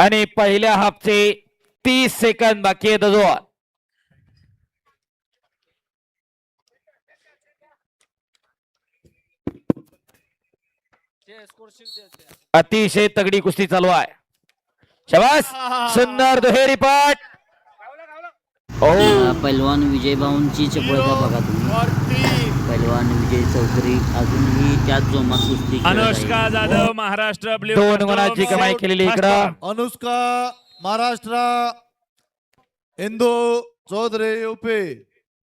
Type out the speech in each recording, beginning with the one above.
आणि पहिल्या हाफचे 30 सेकंद बाकी आहेत अजून. अतिशय तगडी कुस्ती चालू आहे. शाबास, सुंदर दुहेरी पाठ. पैलवान विजय भाऊंची चपळता बघा तुम्ही. पैलवान विजय चौधरी अजूनही त्याच जोमात कुस्ती खेळत आहे. अनुष्का जाधव महाराष्ट्र ब्ल्यू 2 गुणाची कमाई केलेली इकडं. अनुष्का महाराष्ट्र, इंदू चौधरी यूपी,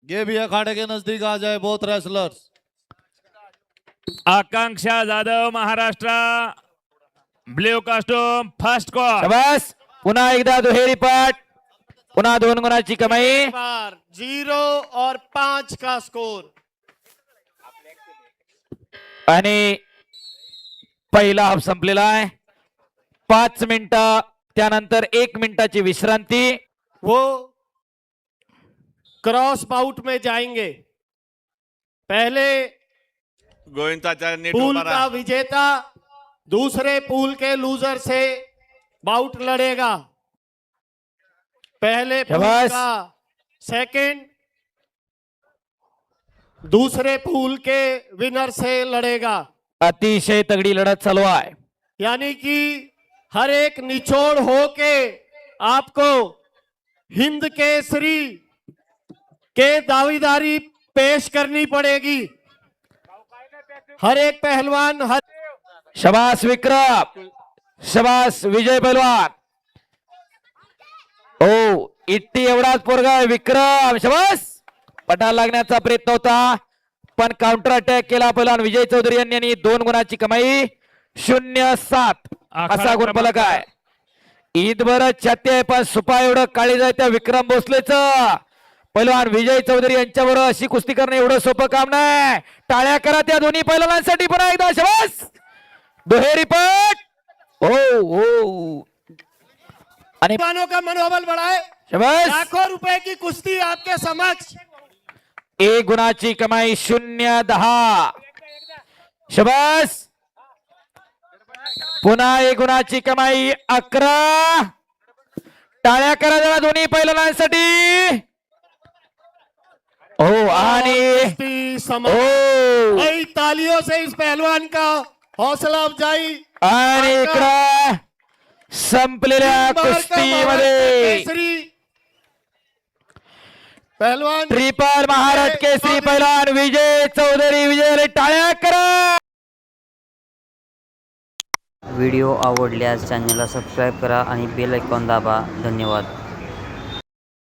ये भी अखाड़े के नजदीक आ जाए बहुत wrestlers. Akanksha Jadhav Maharashtra blue costume first call. शाबास, पुन्हा एकदा दुहेरी पाठ. पुन्हा 2 गुणाची कमाई. 0 और 5 का स्कोर. आणि पहिला हाफ संपलेला आहे. 5 मिनिटं त्यानंतर 1 मिनिटाची विश्रांती. वो क्रॉस बाउट में जाएंगे. पहले गोविंदाचार्य पूल का विजेता दूसरे पूल के लूजर से बाउट लड़ेगा. पहले पूल शाबास. का सेकंड दूसरे पूल के विनर से लड़ेगा. अतिशय तगडी लढत चालू आहे. यानी कि हर एक निचोड़ होके आपको हिंद केसरी के दावेदारी पेश करनी पड़ेगी. हर एक पहलवान हर शाबास विक्रम, शाबास विजय पहलवान. ओ इट्टी एवढाच पोरगा आहे विक्रम. शाबास, पटाला लागण्याचा प्रयत्न होता पण काउंटर अटॅक केला पहलवान विजय चौधरी यांनी. 2 गुणाची कमाई. 0-7 असा गुणफलक आहे. ईदभर छाती आहे पण सुपा एवढं काळीज आहे त्या विक्रम भोसलेच. पहलवान विजय चौधरी यांच्याबरोबर अशी कुस्ती करणं एवढं सोपं काम नाही. टाळ्या करा त्या दोन्ही पहलवानांसाठी. पुन्हा एकदा शाबास, दुहेरी पाठ. ओ आणि का मनोबल बढ़ाए. शाबास, लाखों रुपए की कुश्ती आपके समक्ष. 1 गुणाची कमाई. 0-10. शाबास, पुन्हा 1 गुणाची कमाई. 11. टाळ्या करा जरा दोन्ही पहलवानांसाठी. हो आणि कई तालियों से इस पहलवान का हौसला अफजाई. आणि इकडं संपलेल्या कुस्तीमध्ये पहलवान ट्रिपल महाराष्ट्र केसरी पहलवान विजय चौधरी विजय. टाळ्या करा. व्हिडिओ आवडल्यास चॅनलला सबस्क्राईब करा आणि बेल आयकॉन दाबा. धन्यवाद.